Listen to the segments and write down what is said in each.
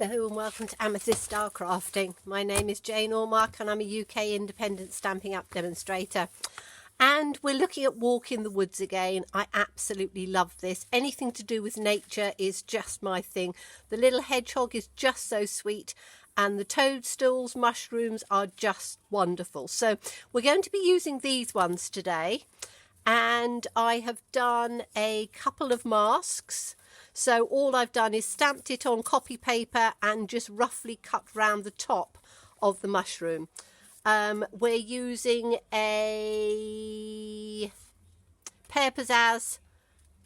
Hello and welcome to Amethyst Style Crafting. My name is Jane Ormark and I'm a UK independent Stampin' Up demonstrator. And we're looking at Walk in the Woods again. I absolutely love this. Anything to do with nature is just my thing. The little hedgehog is just so sweet and the toadstools, mushrooms are just wonderful. So we're going to be using these ones today. And I have done a couple of masks. So all I've done is stamped it on copy paper and just roughly cut round the top of the mushroom. We're using a Pear Pizzazz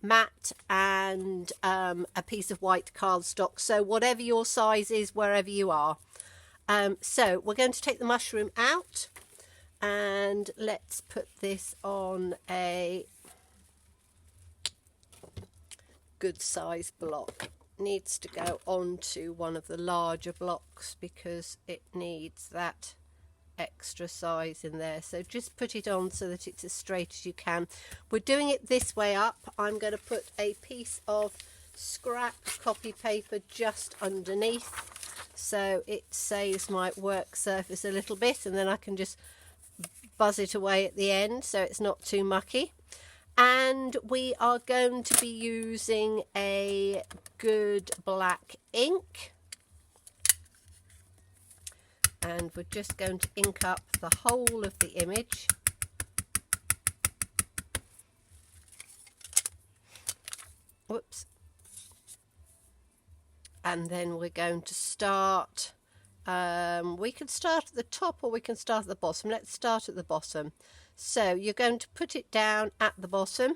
mat and a piece of white cardstock. So whatever your size is, wherever you are. So we're going to take the mushroom out. And let's put this on a good size block. Needs to go onto one of the larger blocks because it needs that extra size in there. So just put it on so that it's as straight as you can. We're doing it this way up. I'm going to put a piece of scrap copy paper just underneath so it saves my work surface a little bit, and then I can just buzz it away at the end so it's not too mucky. And we are going to be using a good black ink, and we're just going to ink up the whole of the image. Whoops. And then we're going to start. We can start at the top or we can start at the bottom. Let's start at the bottom. So you're going to put it down at the bottom.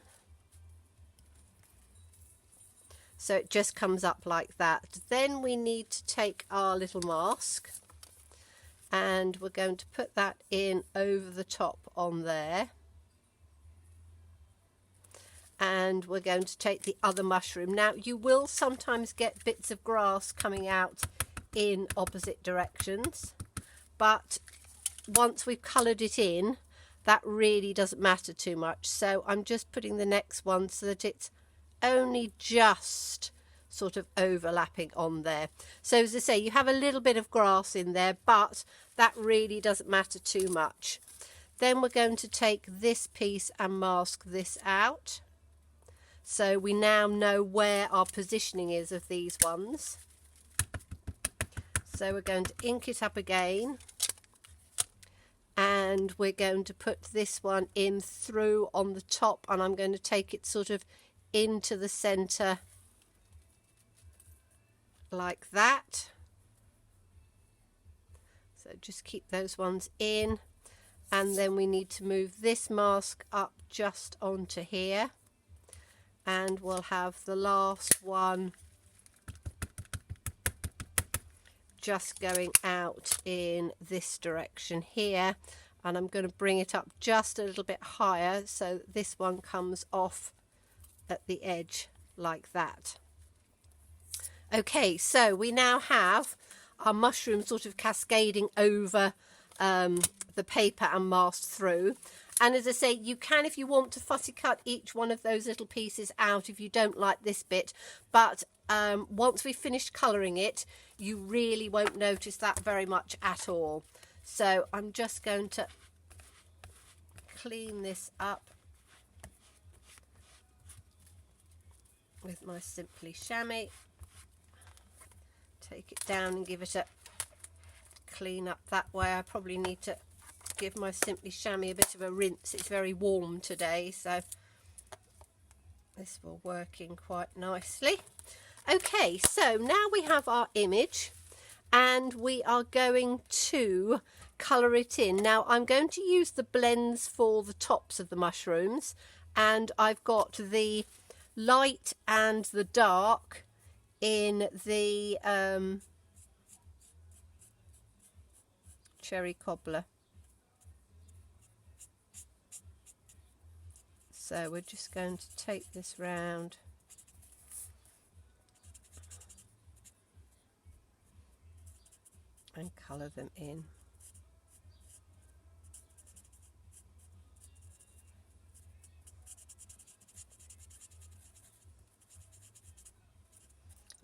So it just comes up like that. Then we need to take our little mask and we're going to put that in over the top on there. And we're going to take the other mushroom. Now you will sometimes get bits of grass coming out in opposite directions, but once we've coloured it in, that really doesn't matter too much. So I'm just putting the next one so that it's only just sort of overlapping on there. So as I say, you have a little bit of grass in there, but that really doesn't matter too much. Then we're going to take this piece and mask this out. So we now know where our positioning is of these ones. So we're going to ink it up again, and we're going to put this one in through on the top, and I'm going to take it sort of into the centre like that. So just keep those ones in, and then we need to move this mask up just onto here, and we'll have the last one just going out in this direction here, and I'm going to bring it up just a little bit higher so this one comes off at the edge like that. Okay, so we now have our mushroom sort of cascading over the paper and masked through. And as I say, you can, if you want to, fussy cut each one of those little pieces out if you don't like this bit, but once we've finished colouring it, you really won't notice that very much at all. So I'm just going to clean this up with my Simply Chamois. Take it down and give it a clean up that way. I probably need to give my Simply Chamois a bit of a rinse. It's very warm today, so this will work in quite nicely. Okay, so now we have our image and we are going to colour it in. Now I'm going to use the blends for the tops of the mushrooms, and I've got the light and the dark in the cherry cobbler. So we're just going to take this round and colour them in.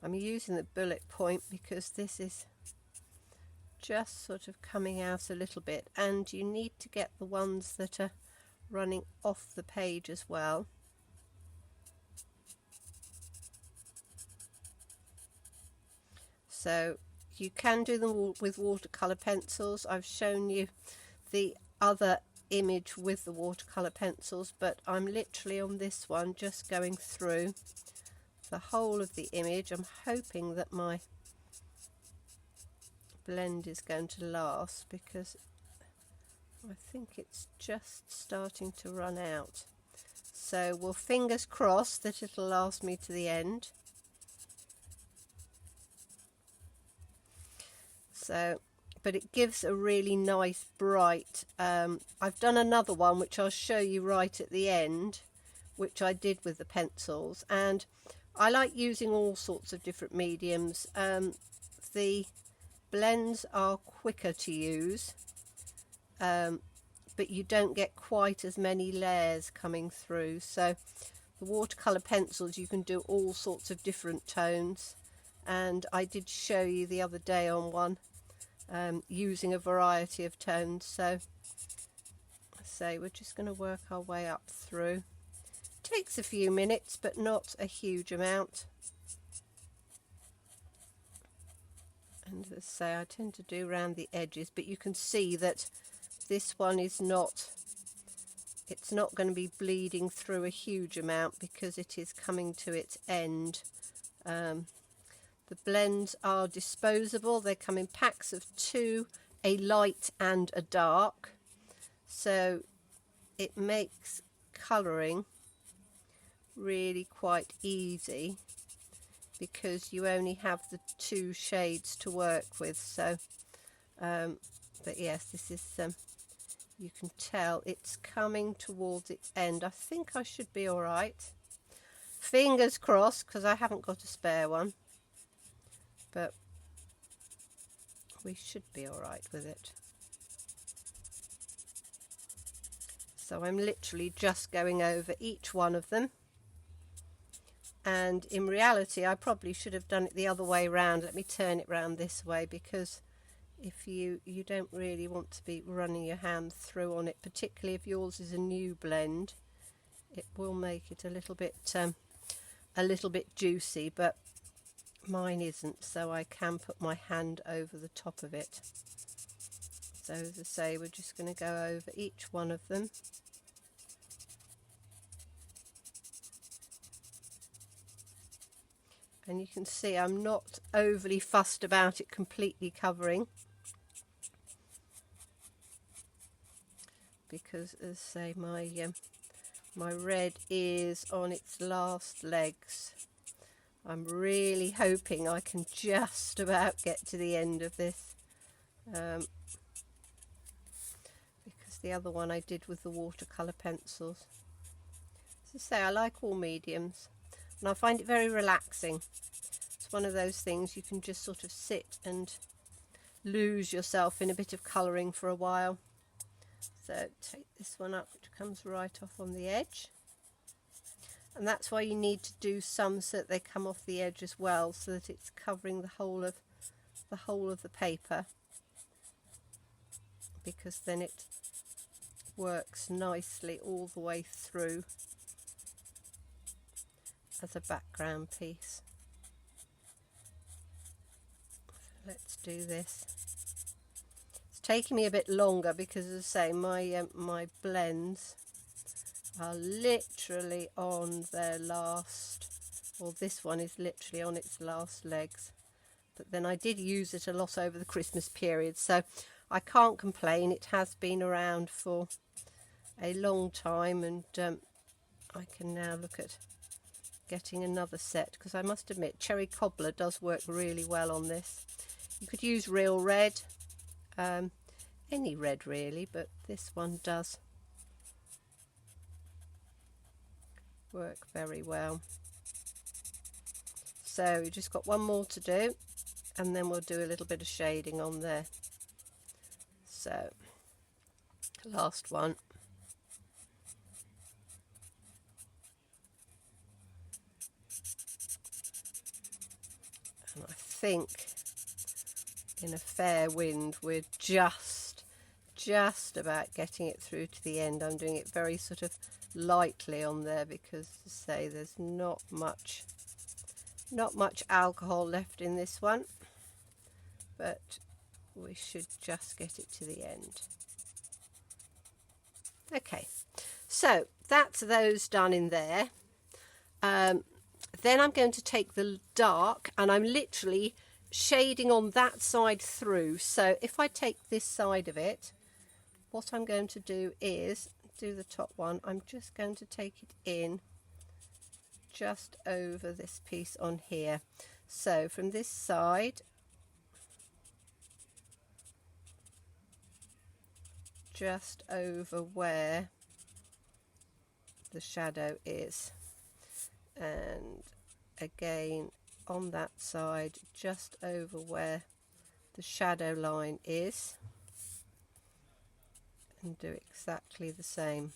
I'm using the bullet point because this is just sort of coming out a little bit, and you need to get the ones that are running off the page as well. So you can do them with watercolour pencils. I've shown you the other image with the watercolour pencils, but I'm literally on this one just going through the whole of the image. I'm hoping that my blend is going to last, because I think it's just starting to run out. So we'll fingers crossed that it'll last me to the end. So, but it gives a really nice bright, I've done another one which I'll show you right at the end, which I did with the pencils, and I like using all sorts of different mediums. The blends are quicker to use, but you don't get quite as many layers coming through. So the watercolour pencils, you can do all sorts of different tones, and I did show you the other day on one using a variety of tones. So we're just going to work our way up through. Takes a few minutes, but not a huge amount. And as I say, I tend to do around the edges, but you can see that this one is not, it's not going to be bleeding through a huge amount because it is coming to its end. The blends are disposable. They come in packs of 2, a light and a dark, so it makes colouring really quite easy because you only have the 2 shades to work with. So but yes, this is you can tell it's coming towards its end. I think I should be all right. Fingers crossed, because I haven't got a spare one, but we should be all right with it. So I'm literally just going over each one of them, and in reality I probably should have done it the other way round. Let me turn it round this way, because if you don't really want to be running your hand through on it, particularly if yours is a new blend. It will make it a little bit juicy, but mine isn't, so I can put my hand over the top of it. So as I say, we're just going to go over each one of them. And you can see I'm not overly fussed about it completely covering, because as I say, my red is on its last legs. I'm really hoping I can just about get to the end of this, because the other one I did with the watercolour pencils. As I say, I like all mediums, and I find it very relaxing. It's one of those things you can just sort of sit and lose yourself in a bit of colouring for a while. So take this one up, which comes right off on the edge, and that's why you need to do some so that they come off the edge as well, so that it's covering the whole of the paper, because then it works nicely all the way through as a background piece. Let's do this. It's taking me a bit longer because, as I say, my blends are literally on their last, well, this one is literally on its last legs, but then I did use it a lot over the Christmas period, so I can't complain. It has been around for a long time, and I can now look at getting another set, because I must admit cherry cobbler does work really well on this. You could use real red, any red really, but this one does work very well. So we just got one more to do, and then we'll do a little bit of shading on there. So last one. think in a fair wind we're just about getting it through to the end. I'm doing it very sort of lightly on there because, as I say, there's not much alcohol left in this one, but we should just get it to the end. Okay, so that's those done in there. Then I'm going to take the dark, and I'm literally shading on that side through. So if I take this side of it, what I'm going to do is do the top one. I'm just going to take it in just over this piece on here. So from this side, just over where the shadow is, and again on that side just over where the shadow line is, and do exactly the same.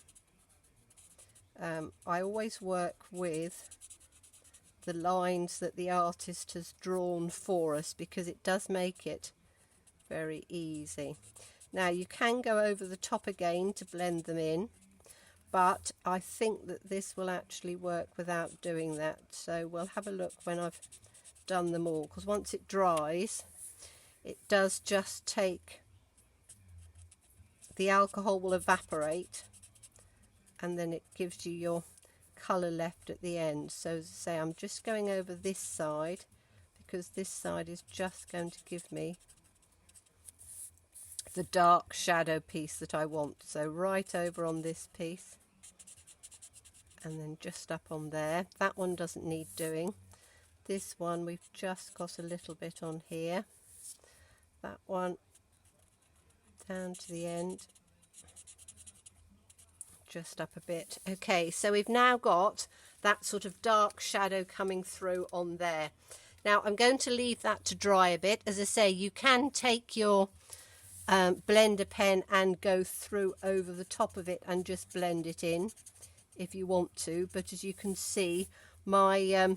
I always work with the lines that the artist has drawn for us because it does make it very easy. Now you can go over the top again to blend them in, but I think that this will actually work without doing that. So we'll have a look when I've done them all, because once it dries, it does just take, the alcohol will evaporate, and then it gives you your colour left at the end. So as I say, I'm just going over this side because this side is just going to give me the dark shadow piece that I want. So right over on this piece, and then just up on there. That one doesn't need doing. This one we've just got a little bit on here. That one down to the end, just up a bit. Okay, so we've now got that sort of dark shadow coming through on there. Now I'm going to leave that to dry a bit. As I say, you can take your blender pen and go through over the top of it and just blend it in if you want to, but as you can see, my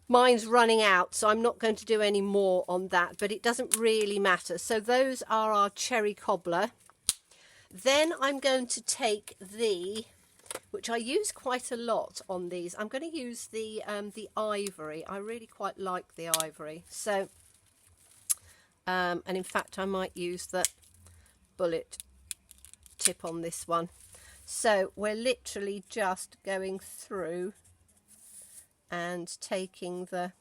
mine's running out, so I'm not going to do any more on that, but it doesn't really matter. So those are our cherry cobbler. Then I'm going to take which I use quite a lot on these, I'm going to use the ivory. I really quite like the ivory. So and in fact I might use the bullet tip on this one. So we're literally just going through and taking the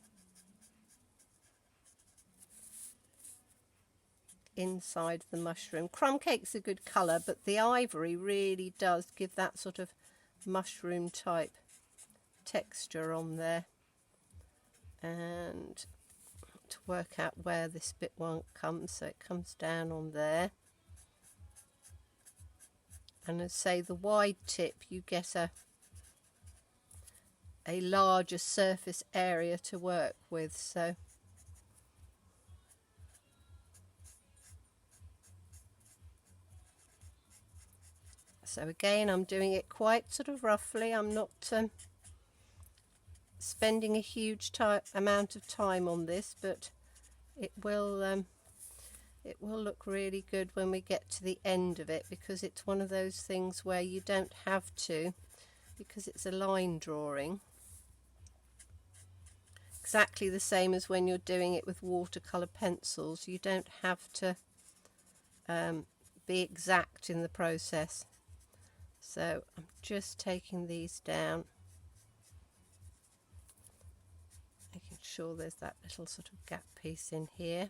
inside of the mushroom. Crumb cake's a good colour, but the ivory really does give that sort of mushroom type texture on there. And to work out where this bit one comes, so it comes down on there. And as I say, the wide tip, you get a larger surface area to work with. So again, I'm doing it quite sort of roughly. I'm not spending a huge amount of time on this, but it will look really good when we get to the end of it, because it's one of those things where you don't have to, because it's a line drawing. Exactly the same as when you're doing it with watercolour pencils. You don't have to be exact in the process. So I'm just taking these down, making sure there's that little sort of gap piece in here,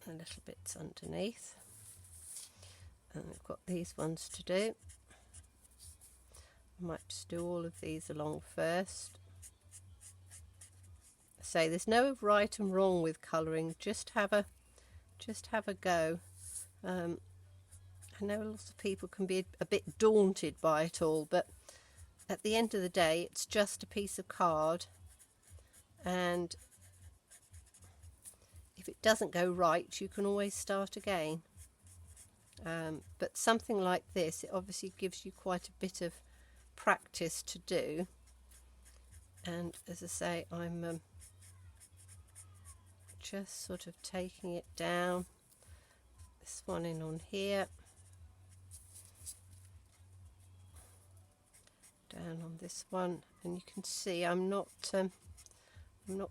a little bits underneath, and we've got these ones to do. I might just do all of these along first. So there's no right and wrong with colouring, just have a go. I know lots of people can be a bit daunted by it all, but at the end of the day it's just a piece of card, and if it doesn't go right you can always start again. But something like this, it obviously gives you quite a bit of practice to do, and as I say, I'm just sort of taking it down, this one in on here, down on this one, and you can see I'm not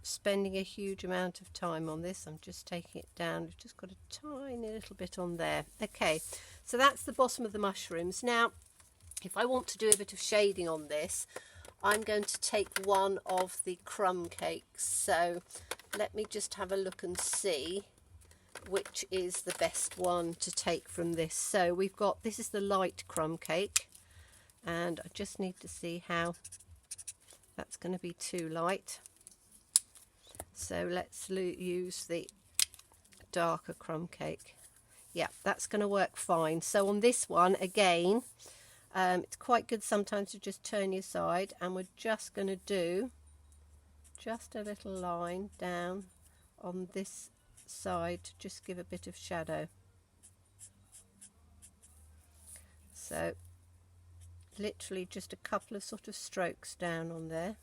spending a huge amount of time on this. I'm just taking it down. We've just got a tiny little bit on there. Okay, so that's the bottom of the mushrooms. Now, if I want to do a bit of shading on this, I'm going to take one of the crumb cakes. So let me just have a look and see which is the best one to take from this. So we've got, this is the light crumb cake, and I just need to see how that's going to be too light. So let's use the darker crumb cake. Yeah, that's going to work fine. So on this one, again, it's quite good sometimes to just turn your side, and we're just going to do just a little line down on this side to just give a bit of shadow. So literally just a couple of sort of strokes down on there.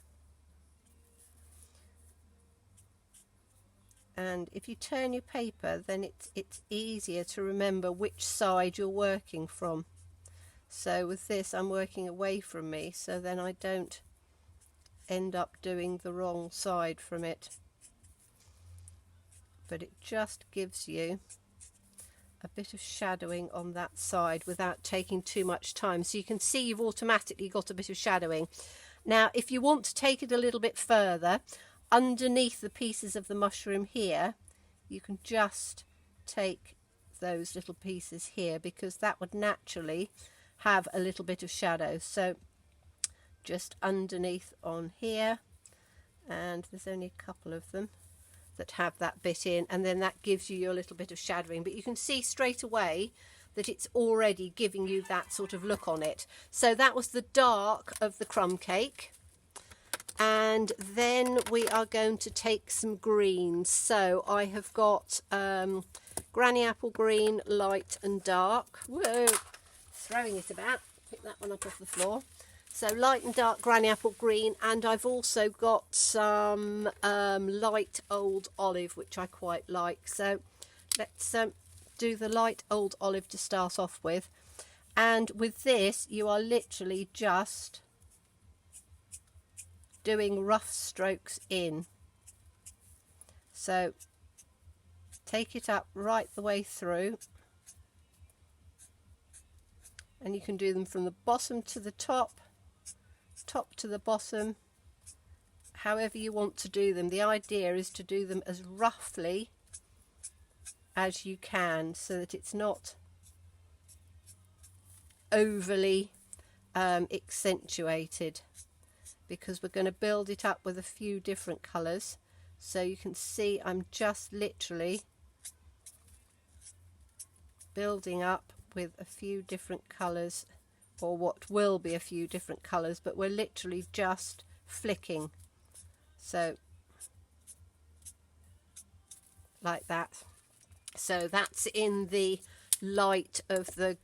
And if you turn your paper, then it's easier to remember which side you're working from. So with this, I'm working away from me, so then I don't end up doing the wrong side from it. But it just gives you a bit of shadowing on that side without taking too much time. So you can see you've automatically got a bit of shadowing. Now, if you want to take it a little bit further, underneath the pieces of the mushroom here, you can just take those little pieces here, because that would naturally have a little bit of shadow. So just underneath on here, and there's only a couple of them that have that bit in, and then that gives you your little bit of shadowing. But you can see straight away that it's already giving you that sort of look on it. So that was the dark of the crumb cake. And then we are going to take some greens. So I have got granny apple green, light and dark. Whoa, throwing it about. Pick that one up off the floor. So light and dark granny apple green, and I've also got some light old olive, which I quite like. So let's do the light old olive to start off with. And with this, you are literally just doing rough strokes in. So take it up right the way through, and you can do them from the bottom to the top, top to the bottom, however you want to do them. The idea is to do them as roughly as you can, so that it's not overly accentuated, because we're going to build it up with a few different colours. So you can see I'm just literally building up with a few different colours, or what will be a few different colours, but we're literally just flicking. So like that. So that's in the light of the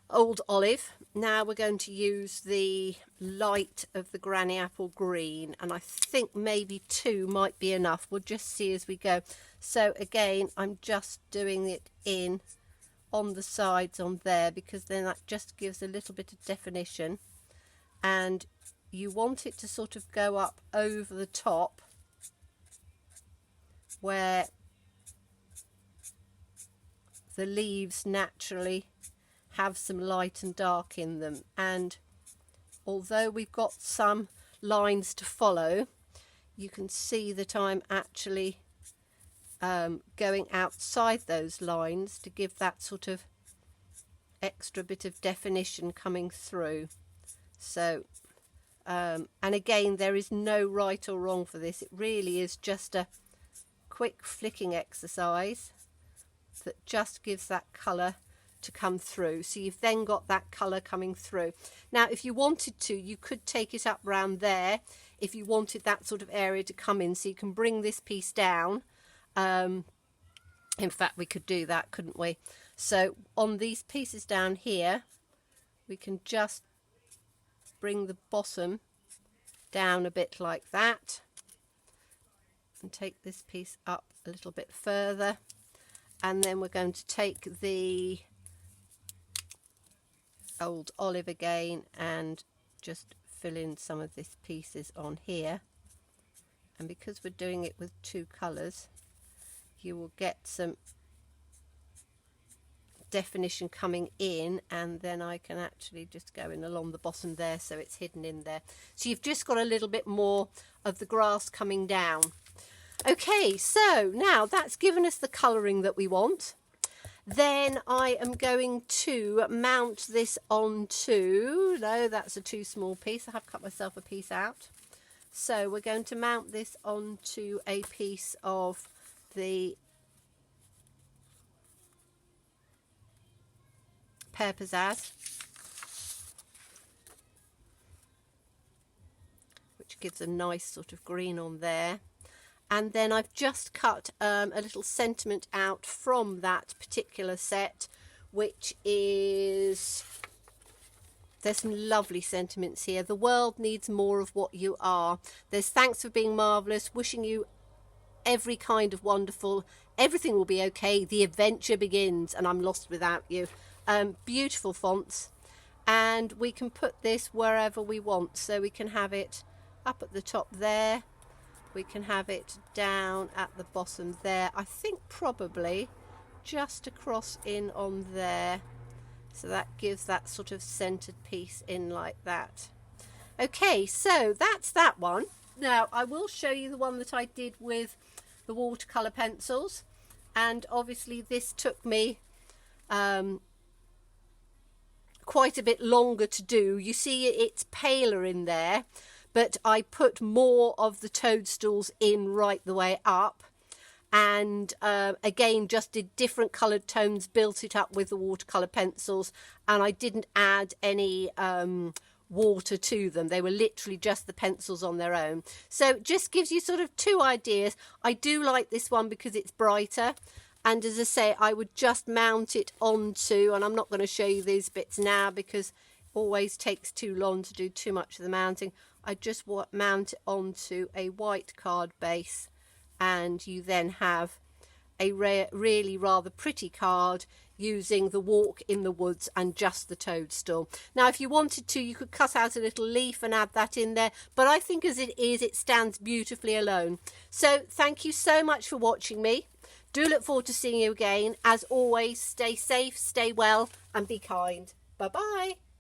old olive. Now we're going to use the light of the granny apple green, and I think maybe 2 might be enough. We'll just see as we go. So again, I'm just doing it in on the sides on there, because then that just gives a little bit of definition, and you want it to sort of go up over the top where the leaves naturally have some light and dark in them. And although we've got some lines to follow, you can see that I'm actually going outside those lines to give that sort of extra bit of definition coming through. So and again, there is no right or wrong for this. It really is just a quick flicking exercise that just gives that colour to come through. So you've then got that colour coming through. Now if you wanted to, you could take it up round there if you wanted that sort of area to come in, so you can bring this piece down. In fact, we could do that, couldn't we? So on these pieces down here, we can just bring the bottom down a bit like that, and take this piece up a little bit further, and then we're going to take the old olive again and just fill in some of these pieces on here. And because we're doing it with two colours, you will get some definition coming in, and then I can actually just go in along the bottom there so it's hidden in there. So you've just got a little bit more of the grass coming down. Okay, so now that's given us the colouring that we want. Then I am going to mount this onto, no, that's a too small piece. I have cut myself a piece out. So we're going to mount this onto a piece of the Pear Pizzazz, which gives a nice sort of green on there. And then I've just cut a little sentiment out from that particular set, which is, there's some lovely sentiments here. The world needs more of what you are. There's thanks for being marvellous, wishing you every kind of wonderful, everything will be okay, the adventure begins, and I'm lost without you. Beautiful fonts, and we can put this wherever we want. So we can have it up at the top there, we can have it down at the bottom there. I think probably just across in on there, so that gives that sort of centered piece in like that. Okay, so that's that one. Now I will show you the one that I did with the watercolor pencils, and obviously this took me quite a bit longer to do. You see it's paler in there, but I put more of the toadstools in right the way up, and again just did different coloured tones, built it up with the watercolour pencils, and I didn't add any water to them. They were literally just the pencils on their own. So it just gives you sort of two ideas. I do like this one because it's brighter, and as I say, I would just mount it onto, and I'm not going to show you these bits now because it always takes too long to do too much of the mounting. I just mount it onto a white card base, and you then have a really rather pretty card using the walk in the woods and just the toadstool. Now if you wanted to, you could cut out a little leaf and add that in there, but I think as it is, it stands beautifully alone. So thank you so much for watching me. Do look forward to seeing you again. As always, stay safe, stay well, and be kind. Bye bye.